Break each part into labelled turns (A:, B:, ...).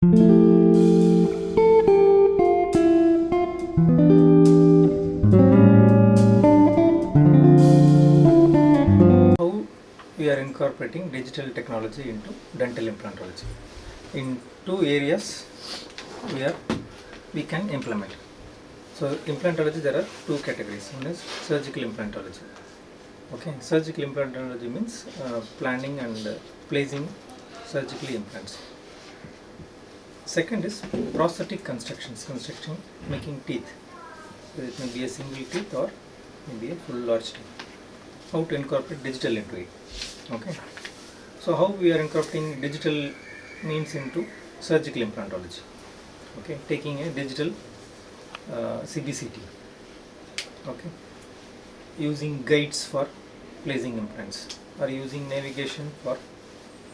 A: How we are incorporating digital technology into dental implantology. In two areas we can implement. So implantology, there are two categories. One is surgical implantology. Okay, surgical implantology means planning and placing surgical implants. Second is prosthetic construction, making teeth. So it may be a single teeth or maybe a full large teeth. How to incorporate digital into it. Okay, so how we are incorporating digital means into surgical implantology. Okay, taking a digital CBCT. Okay, using guides for placing implants or using navigation for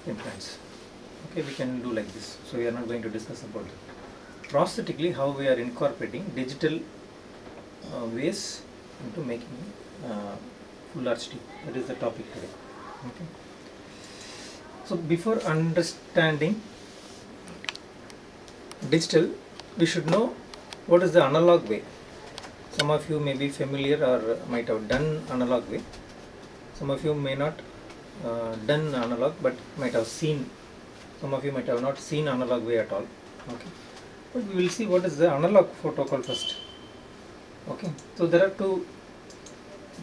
A: implants. Okay, we can do like this. So we are not going to discuss about that. Prosthetically, how we are incorporating digital ways into making full arch teeth. That is the topic today. Okay. So before understanding digital, we should know what is the analog way. Some of you may be familiar or might have done analog way. Some of you may not done analog, but might have seen. Some of you might have not seen analog way at all. Okay, but we will see what is the analog protocol first. Okay, so there are two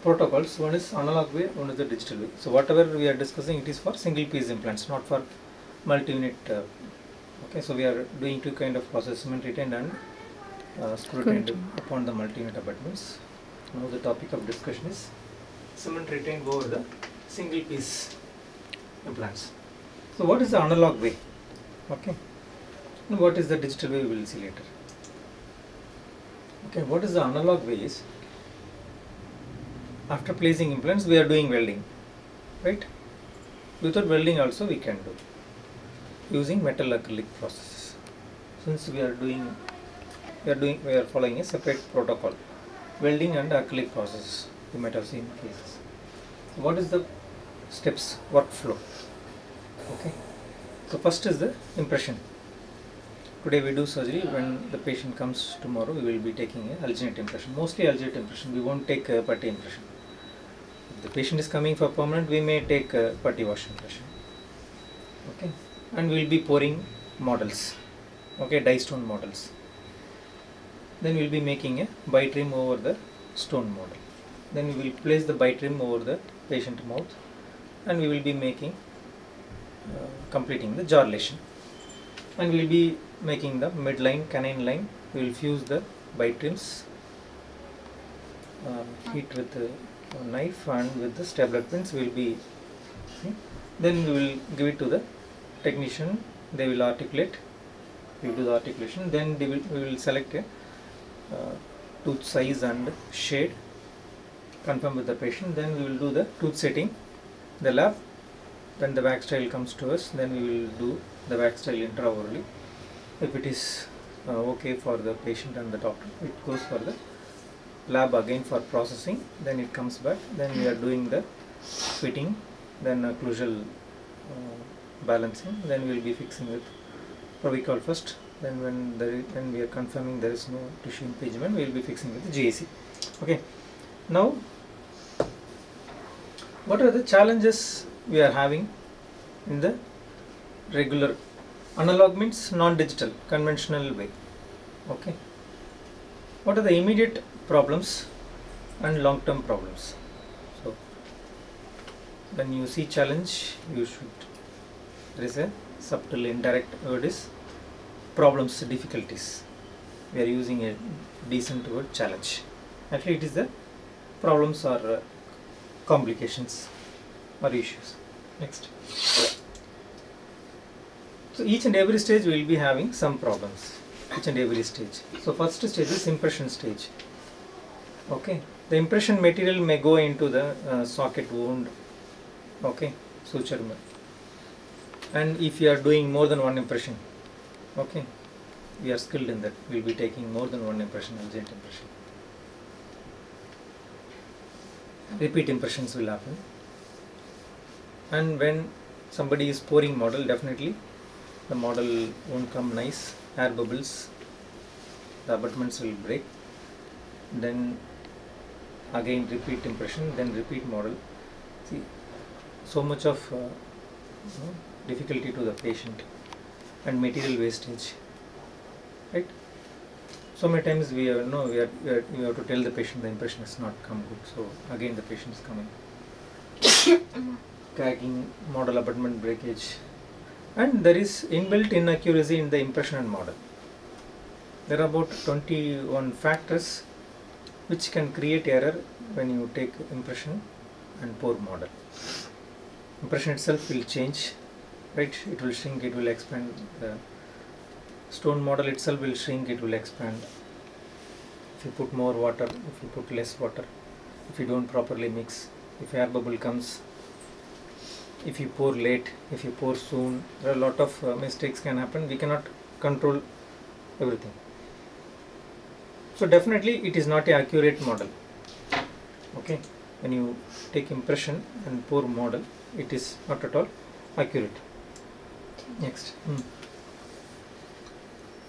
A: protocols. One is analog way, one is the digital way. So whatever we are discussing, it is for single piece implants, not for multi-unit. Okay, so we are doing two kind of process: cement retained and screw retained upon the multi-unit abutments. Now the topic of discussion is cement retained over the single piece implants. So what is the analog way? Okay, and what is the digital way? We will see later. Okay, what is the analog way is, after placing implants we are doing welding, right? Without welding also we can do using metal acrylic processes. Since we are following a separate protocol, welding and acrylic processes. You might have seen cases. What is the steps, workflow? Okay, so first is the impression. Today we do surgery. When the patient comes tomorrow, we will be taking a alginate impression. Mostly alginate impression. We won't take a putty impression. If the patient is coming for permanent, we may take a putty wash impression. Okay, and we will be pouring models. Okay, die stone models. Then we will be making a bite rim over the stone model. Then we will place the bite rim over the patient mouth, and we will be making completing the jaw relation. And we will be making the midline, canine line. We will fuse the bite rims, heat with a knife and with the stapler pins. We will be then we will give it to the technician. They will articulate. We will do the articulation. Then we will select a tooth size and shade, confirm with the patient. Then we will do the tooth setting, the lab. When the wax style comes to us, then we will do the wax style intraorally. If it is okay for the patient and the doctor, it goes for the lab again for processing. Then it comes back. Then we are doing the fitting, then occlusal balancing. Then we will be fixing with provical first. Then when we are confirming there is no tissue impingement, we will be fixing with the GAC. Okay. Now, what are the challenges we are having in the regular analog means non-digital, conventional way? Okay, what are the immediate problems and long-term problems? So when you see challenge, you should, there is a subtle indirect word is problems, difficulties. We are using a decent word, challenge. Actually it is the problems or complications or issues. Next. So each and every stage we will be having some problems. Each and every stage. So first stage is impression stage. Okay. The impression material may go into the socket wound. Okay. Suture. And if you are doing more than one impression, okay, we are skilled in that. We will be taking more than one impression, alginate impression. Repeat impressions will happen. And when somebody is pouring model, definitely the model won't come nice, air bubbles, the abutments will break, then again repeat impression, then repeat model. See, so much of difficulty to the patient and material wastage, right? So many times we have to tell the patient the impression has not come good, so again the patient is coming. Cracking, model abutment breakage, and there is inbuilt inaccuracy in the impression and model. There are about 21 factors which can create error when you take impression and poor model. Impression itself will change, right? It will shrink, it will expand. The stone model itself will shrink, it will expand. If you put more water, if you put less water, if you don't properly mix, if air bubble comes, if you pour late, if you pour soon, there are a lot of mistakes can happen. We cannot control everything. So definitely it is not an accurate model. Okay, when you take impression and poor model, it is not at all accurate. Next.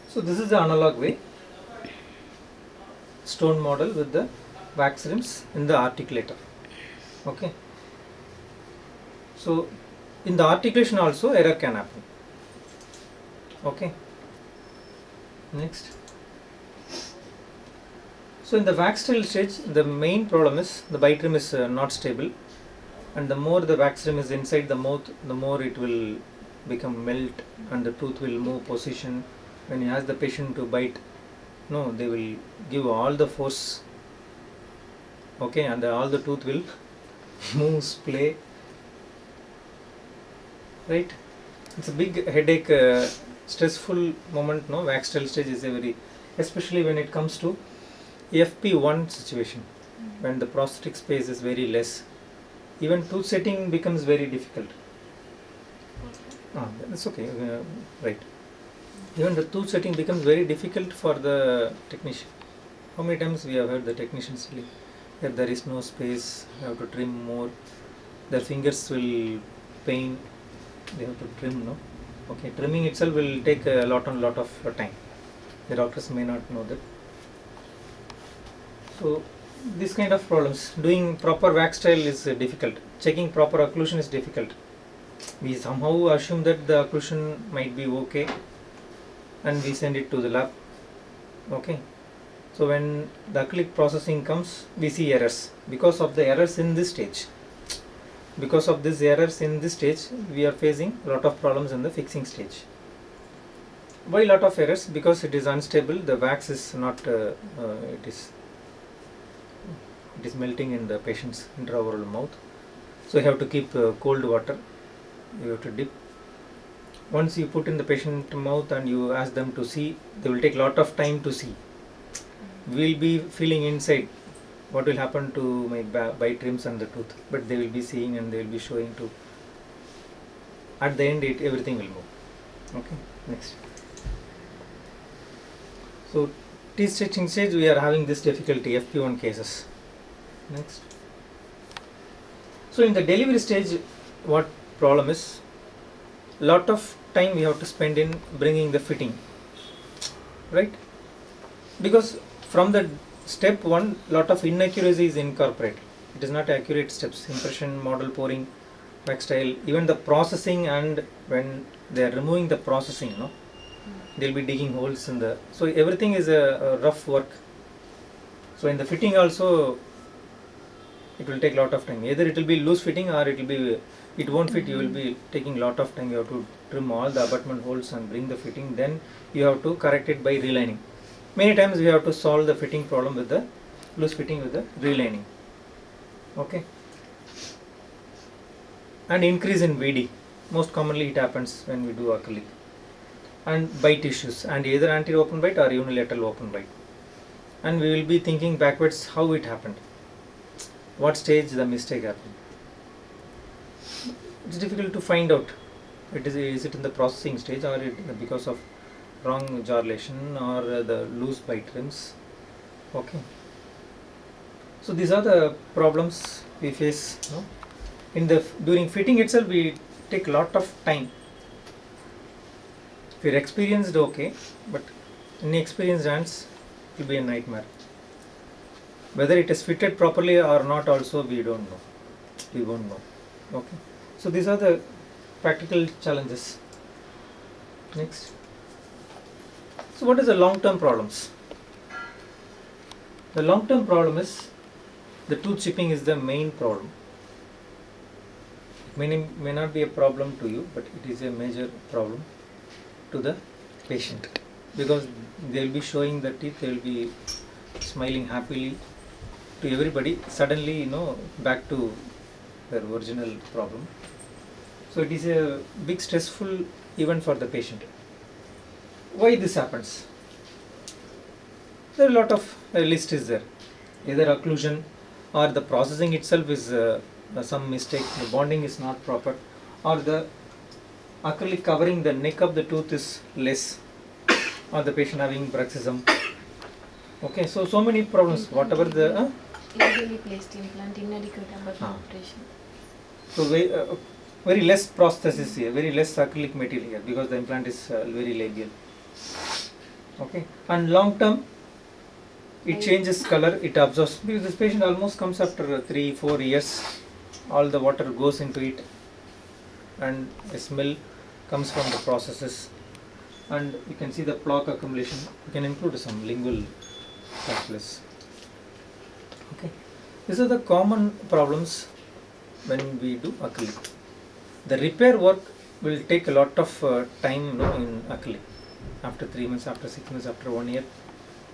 A: So this is the analog way. Stone model with the wax rims in the articulator. Okay. So in the articulation also error can happen. Okay. Next. So in the wax tail stage, the main problem is the bite rim is not stable, and the more the wax rim is inside the mouth, the more it will become melt and the tooth will move position. When you ask the patient to bite, no, they will give all the force. Okay, and all the tooth will move, splay. Right? It's a big headache, stressful moment. No, wax tail stage is a very, especially when it comes to FP1 situation, when the prosthetic space is very less. Even tooth setting becomes very difficult. That's okay, right. Even the tooth setting becomes very difficult for the technician. How many times we have heard the technicians say that there is no space, you have to trim more, their fingers will pain, they have to trim, no? Okay, trimming itself will take a lot of time. The doctors may not know that. So this kind of problems, doing proper wax tail is difficult, checking proper occlusion is difficult. We somehow assume that the occlusion might be okay and we send it to the lab. Okay, so when the acrylic processing comes, we see errors because of the errors in this stage. Because of these errors in this stage, we are facing a lot of problems in the fixing stage. Why lot of errors? Because it is unstable, the wax is not, it is melting in the patient's intraoral mouth. So you have to keep cold water, you have to dip. Once you put in the patient mouth and you ask them to see, they will take lot of time to see. We will be feeling inside what will happen to my bite rims and the tooth, but they will be seeing and they will be showing to. At the end, everything will move. Okay, next. So teeth stitching stage, we are having this difficulty, FP1 cases. Next. So in the delivery stage, what problem is? Lot of time we have to spend in bringing the fitting, right? Because from the step 1, lot of inaccuracy is incorporated. It is not accurate steps, impression, model pouring, wax tail, even the processing, and when they are removing the processing, no, they will be digging holes in the, so everything is a rough work. So in the fitting also, it will take lot of time. Either it will be loose fitting or it won't fit. You will be taking lot of time. You have to trim all the abutment holes and bring the fitting. Then you have to correct it by relining. Many times we have to solve the fitting problem with the loose fitting with the relining. Okay. And increase in VD. Most commonly it happens when we do acrylic. And bite issues, and either anterior open bite or unilateral open bite. And we will be thinking backwards how it happened. What stage the mistake happened. It's difficult to find out. Is it in the processing stage, or because of wrong jaw relation, or the loose bite rims. Okay. So these are the problems we face. No? During fitting itself, we take lot of time. If you're experienced, okay, but inexperienced hands, it will be a nightmare. Whether it is fitted properly or not also we don't know. We won't know. Okay. So these are the practical challenges. Next. So what is the long-term problems? The long-term problem is the tooth chipping is the main problem. It may not be a problem to you, but it is a major problem to the patient, because they will be showing the teeth, they will be smiling happily to everybody, suddenly back to their original problem. So it is a big stressful event for the patient. Why this happens? There are a lot of list is there. Either occlusion or the processing itself is some mistake, the bonding is not proper, or the acrylic covering the neck of the tooth is less, or the patient having bruxism. Okay, so many problems. Whatever the
B: illegally placed implant, inadequate above operation.
A: So very less prosthesis here, very less acrylic material here, because the implant is very labial. Okay, and long term, it changes color, it absorbs, because this patient almost comes after 3-4 years. All the water goes into it, and a smell comes from the processes, and you can see the plaque accumulation. You can include some lingual calculus. Okay, these are the common problems when we do acrylic. The repair work will take a lot of time in acrylic. After 3 months, after 6 months, after 1 year,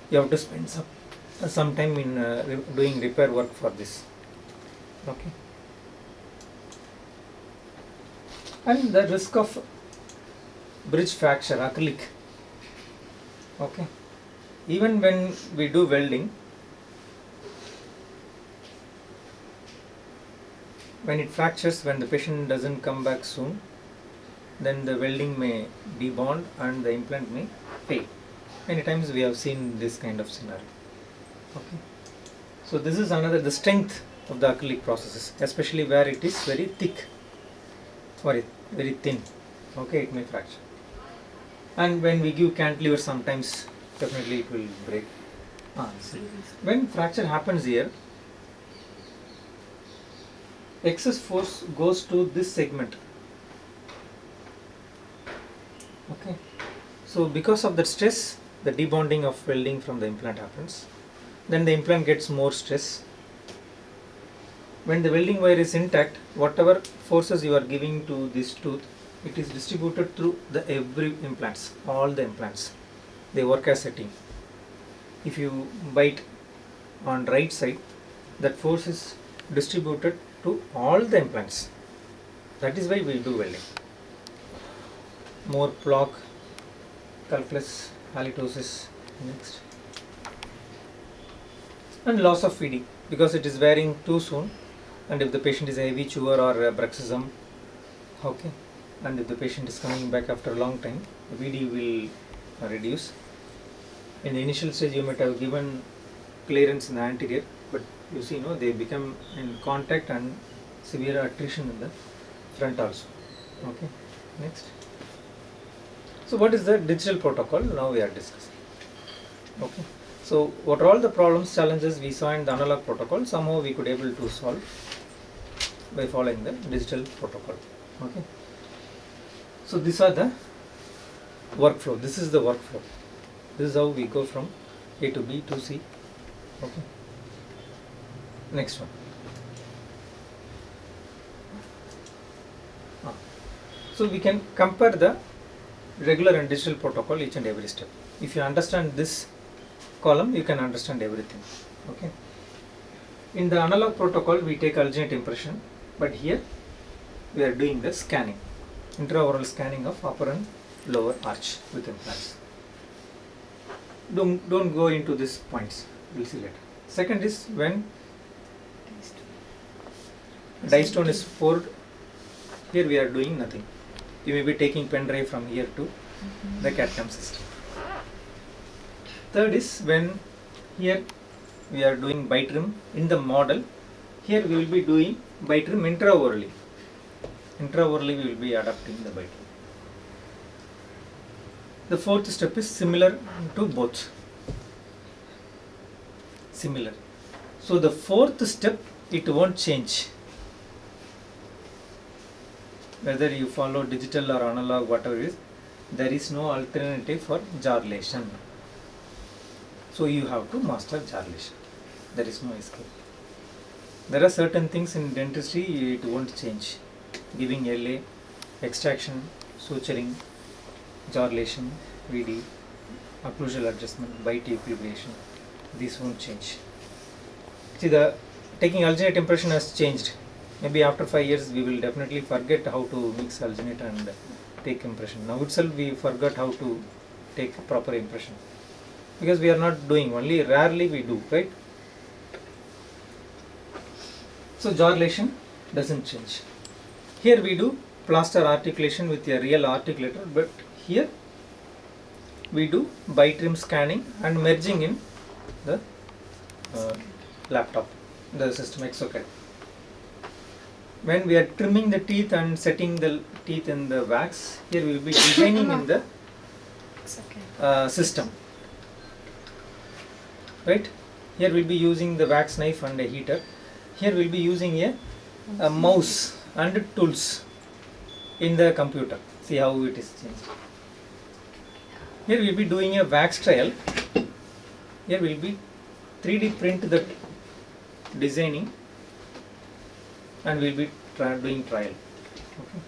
A: you have to spend some time in doing repair work for this. Okay. And the risk of bridge fracture, acrylic. Okay. Even when we do welding, when it fractures, when the patient doesn't come back soon, then the welding may debond and the implant may fail. Many times we have seen this kind of scenario. Okay. So this is the strength of the acrylic processes, especially where it is very thick or very thin. Okay, it may fracture. And when we give cantilever, sometimes definitely it will break. When fracture happens here, excess force goes to this segment. Okay, so because of that stress, the debonding of welding from the implant happens. Then the implant gets more stress. When the welding wire is intact, whatever forces you are giving to this tooth, it is distributed through the every implants, all the implants. They work as a team. If you bite on right side, that force is distributed to all the implants. That is why we do welding. More plaque, calculus, halitosis. Next. And loss of feeding, because it is wearing too soon, and if the patient is a heavy chewer or a bruxism, okay, and if the patient is coming back after a long time, the VD will reduce. In the initial stage, you might have given clearance in the anterior, but you see, they become in contact and severe attrition in the front also. Okay, next. So what is the digital protocol? Now we are discussing. Okay, so what are all the problems, challenges we saw in the analog protocol, somehow we could able to solve by following the digital protocol. Okay, so these are the workflow. This is the workflow. This is how we go from A to B to C. Okay, next one. So we can compare the regular and digital protocol each and every step. If you understand this column, you can understand everything. Okay. In the analog protocol, we take alternate impression, but here we are doing the scanning, intraoral scanning of upper and lower arch with implants. Don't go into these points. We'll see later. Second is when die stone is poured. Here we are doing nothing. You may be taking pen drive from here to the CAD CAM system. Third is when here we are doing bite rim in the model. Here we will be doing bite rim intraorally. Intraorally we will be adapting the bite rim. The fourth step is similar to both. Similar. So the fourth step, it won't change. Whether you follow digital or analog, whatever it is, there is no alternative for jarlation. So you have to master jarlation. There is no escape. There are certain things in dentistry it won't change. Giving LA, extraction, suturing, jarlation, VD, occlusal adjustment, bite equilibration, these won't change. See, the taking alginate impression has changed. Maybe after 5 years we will definitely forget how to mix alginate and take impression. Now itself we forgot how to take proper impression. Because we are not doing, only rarely we do, right? So jarlation doesn't change. Here we do plaster articulation with a real articulator, but here we do bi-trim scanning and merging in the laptop, the system exocad. When we are trimming the teeth and setting the teeth in the wax, here we will be designing in the system, right? Here we will be using the wax knife and a heater. Here we will be using a mouse and tools in the computer. See how it is changed. Here we will be doing a wax trial. Here we will be 3D print the designing and we will be doing trial. Okay.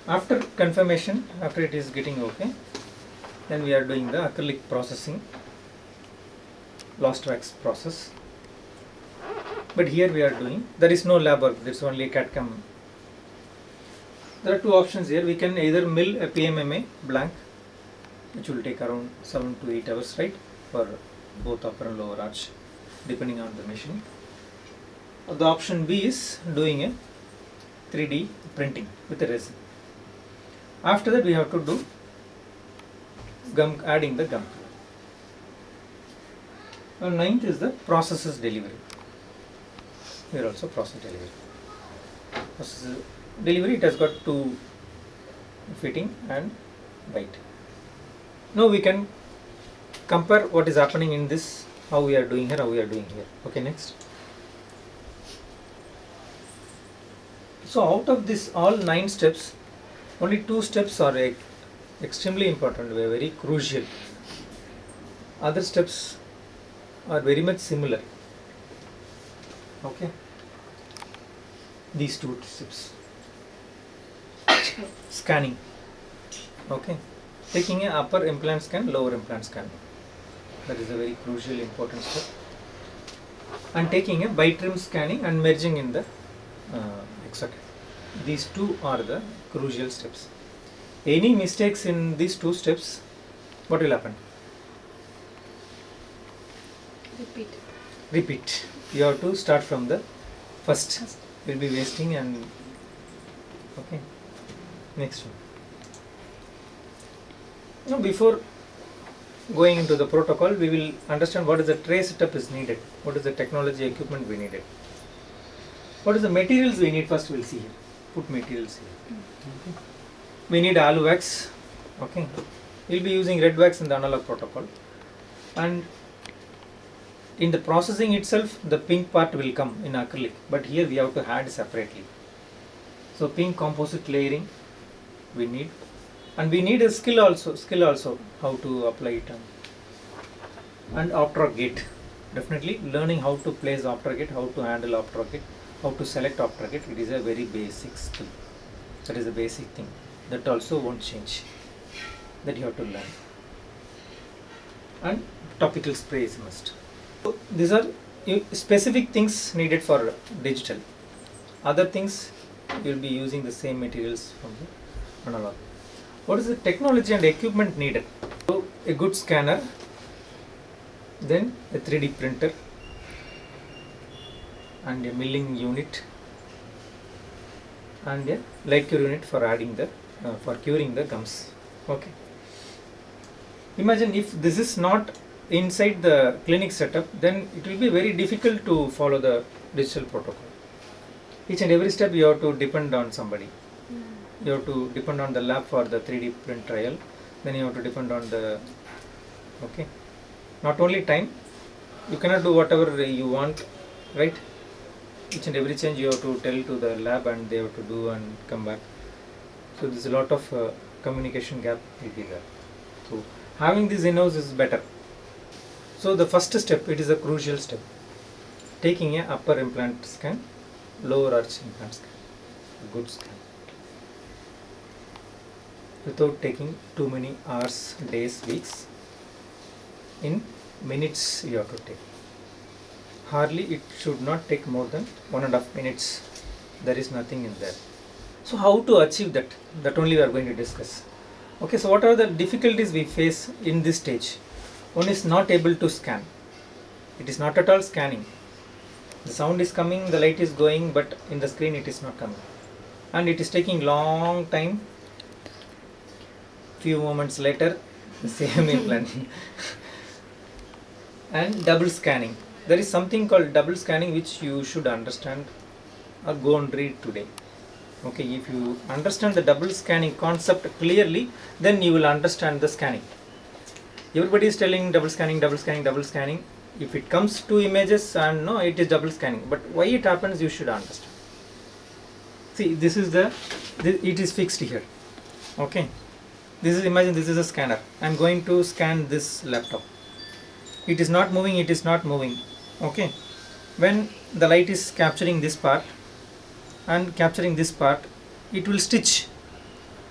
A: After confirmation, after it is getting okay, then we are doing the acrylic processing, lost wax process. But here we are doing, there is no lab work, there is only CAD CAM. There are two options here. We can either mill a PMMA blank, which will take around 7 to 8 hours, right, for both upper and lower arch, depending on the machine. The option B is doing a 3D printing with a resin. After that we have to do gum, adding the gum. And ninth is the processes delivery. Here also process delivery. Process delivery, it has got two fitting and bite. Now we can compare what is happening in this, how we are doing here, how we are doing here. Okay, next. So out of this all 9 steps, only 2 steps are extremely important, very crucial. Other steps are very much similar. Okay. These 2 steps. Scanning. Okay. Taking a upper implant scan, lower implant scan. That is a very crucial important step. And taking a bi-trim scanning and merging in the exocad. These 2 are the crucial steps. Any mistakes in these 2 steps, what will happen? Repeat. You have to start from the first. Will be wasting and okay. Next one. Now before going into the protocol, we will understand what is the tray setup is needed. What is the technology equipment we needed. What is the materials we need first, we will see here. Put materials here. Okay. We need alu wax. Okay. We will be using red wax in the analog protocol. And in the processing itself, the pink part will come in acrylic. But here we have to add separately. So pink composite layering we need. And we need a skill also how to apply it. And after gate. Definitely learning how to place after gate, how to handle after gate, how to select after gate. It is a very basic skill. That is the basic thing. That also won't change. That you have to learn. And topical spray is must. So these are specific things needed for digital. Other things you will be using the same materials from the analog. What is the technology and equipment needed? So a good scanner, then a 3D printer and a milling unit and a light cure unit for adding the for curing the gums. Okay. Imagine if this is not inside the clinic setup, then it will be very difficult to follow the digital protocol. Each and every step you have to depend on somebody. You have to depend on the lab for the 3D print trial, then you have to depend on the, okay, not only time, you cannot do whatever you want, right? Each and every change you have to tell to the lab and they have to do and come back. So there's a lot of communication gap will be there. So having this in-house is better. So the first step, it is a crucial step, taking a upper implant scan, lower arch implant scan, a good scan, without taking too many hours, days, weeks. In minutes you have to take. Hardly it should not take more than 1.5 minutes. There is nothing in there. So how to achieve that? That only we are going to discuss. Okay, so what are the difficulties we face in this stage? One is not able to scan. It is not at all scanning. The sound is coming, the light is going, but in the screen it is not coming. And it is taking long time. Few moments later, the same implant. And double scanning. There is something called double scanning which you should understand or go and read today. Okay, if you understand the double scanning concept clearly, then you will understand the scanning. Everybody is telling double scanning, double scanning, double scanning. If it comes to images and no, it is double scanning. But why it happens, you should understand. See, this is it is fixed here. Okay, this is, imagine this is a scanner. I am going to scan this laptop. It is not moving, it is not moving. Okay, when the light is capturing this part and capturing this part, it will stitch,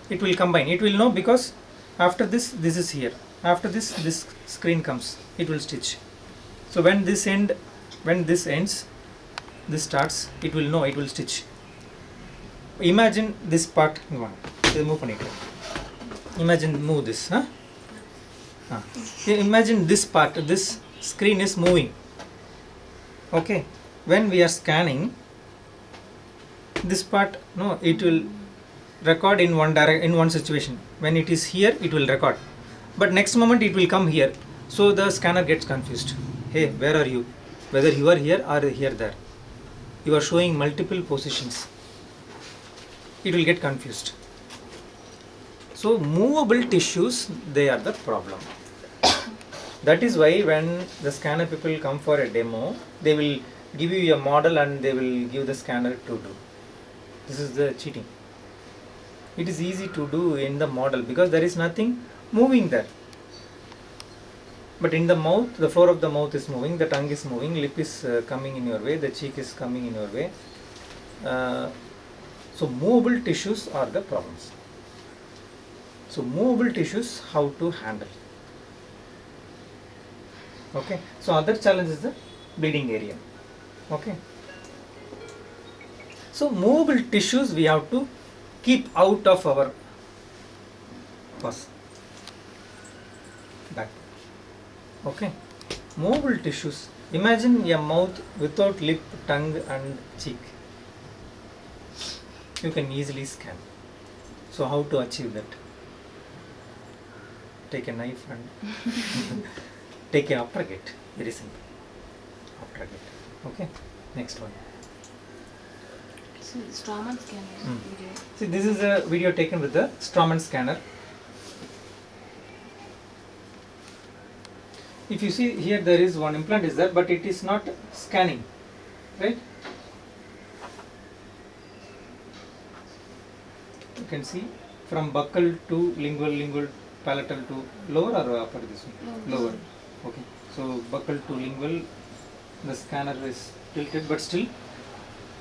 A: it will combine, it will know, because after this is here, after this screen comes, it will stitch. So when this ends, this starts, it will know, it will stitch. Imagine this part, imagine move this, huh? Imagine this part, this screen is moving. Okay, when we are scanning this part, no, it will record in one situation. When it is here, it will record, but next moment it will come here. So the scanner gets confused. Hey, where are you? Whether you are here or here there, you are showing multiple positions. It will get confused. So movable tissues, they are the problem. That is why when the scanner people come for a demo, they will give you a model and they will give the scanner to do. This is the cheating. It is easy to do in the model because there is nothing moving there. But in the mouth, the floor of the mouth is moving, the tongue is moving, lip is coming in your way, the cheek is coming in your way. So movable tissues are the problems. So movable tissues, how to handle. Okay, so other challenge is the bleeding area. Okay, so movable tissues we have to keep out of our back. Okay, movable tissues, imagine a mouth without lip, tongue and cheek. You can easily scan. So how to achieve that? Take a knife and take a uppercut, very simple. Uppercut. Okay, next one.
B: So Straumann scanner video.
A: See, this is a video taken with the Straumann scanner. If you see here, there is one implant is there, but it is not scanning, right? You can see from buccal to lingual, palatal to lower or upper, this one? Lower. Okay, so buccal to lingual, the scanner is tilted, but still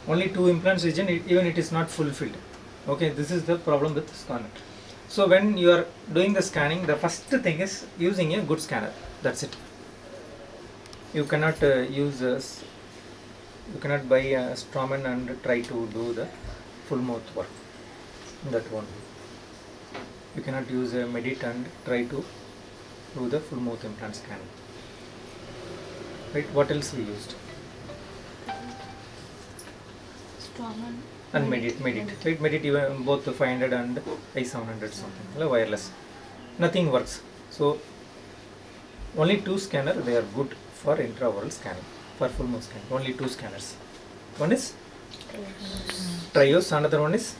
A: only 2 implants region, even it is not fulfilled. Okay, this is the problem with scanner. So when you are doing the scanning, the first thing is using a good scanner. That's it. You cannot you cannot buy a Straumann and try to do the full mouth work. That won't be. You cannot use a Medit and try to do the full mouth implant scanning. Right? What else we used?
B: Straumann
A: And Medit. Right? Medit even both the 500 and i700 something, wireless. Nothing works. So only 2 scanners, they are good for intraoral scanning, for full mouth scanning. Only 2 scanners. One is Trios, another one is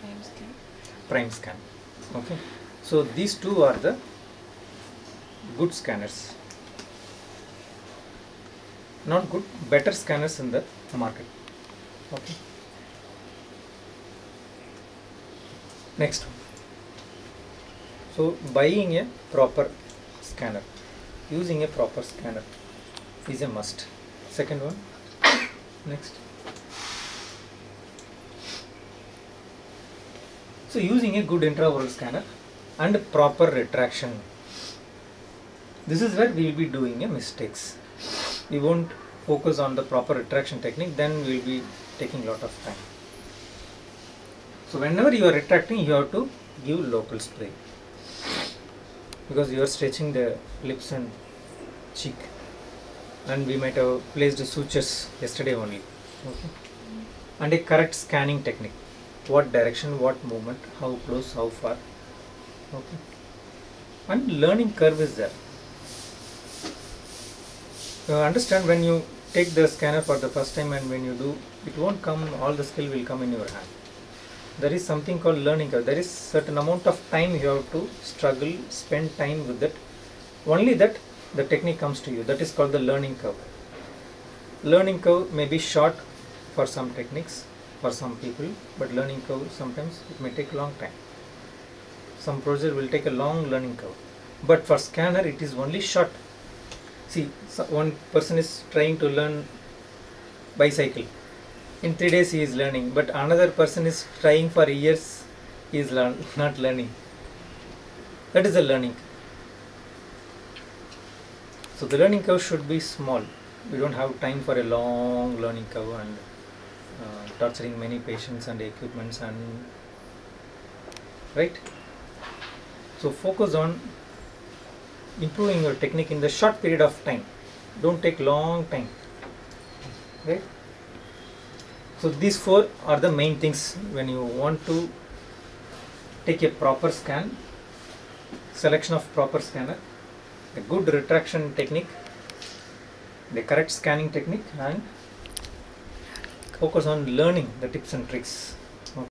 B: prime scan.
A: Prime scan. Okay. So these two are the good scanners. Not good, better scanners in the market. Okay. Next one. So buying a proper scanner, using a proper scanner is a must. Second one. Next. So using a good intraoral scanner and proper retraction. This is where we will be doing a mistakes. We won't focus on the proper retraction technique, then we will be taking a lot of time. So whenever you are retracting, you have to give local spray, because you are stretching the lips and cheek, and we might have placed sutures yesterday only. Okay. And a correct scanning technique. What direction, what movement, how close, how far. Okay. And learning curve is there. Understand, when you take the scanner for the first time and when you do, it won't come, all the skill will come in your hand. There is something called learning curve. There is certain amount of time you have to struggle, spend time with it. Only that the technique comes to you. That is called the learning curve. Learning curve may be short for some techniques, for some people, but learning curve sometimes it may take a long time. Some procedure will take a long learning curve, but for scanner it is only short. See, so one person is trying to learn bicycle. In 3 days he is learning, but another person is trying for years, he is not learning. That is the learning. So the learning curve should be small. We don't have time for a long learning curve and torturing many patients and equipments and right. So focus on improving your technique in the short period of time. Don't take long time. Right. So these four are the main things when you want to take a proper scan. Selection of proper scanner, a good retraction technique, the correct scanning technique, and focus on learning the tips and tricks.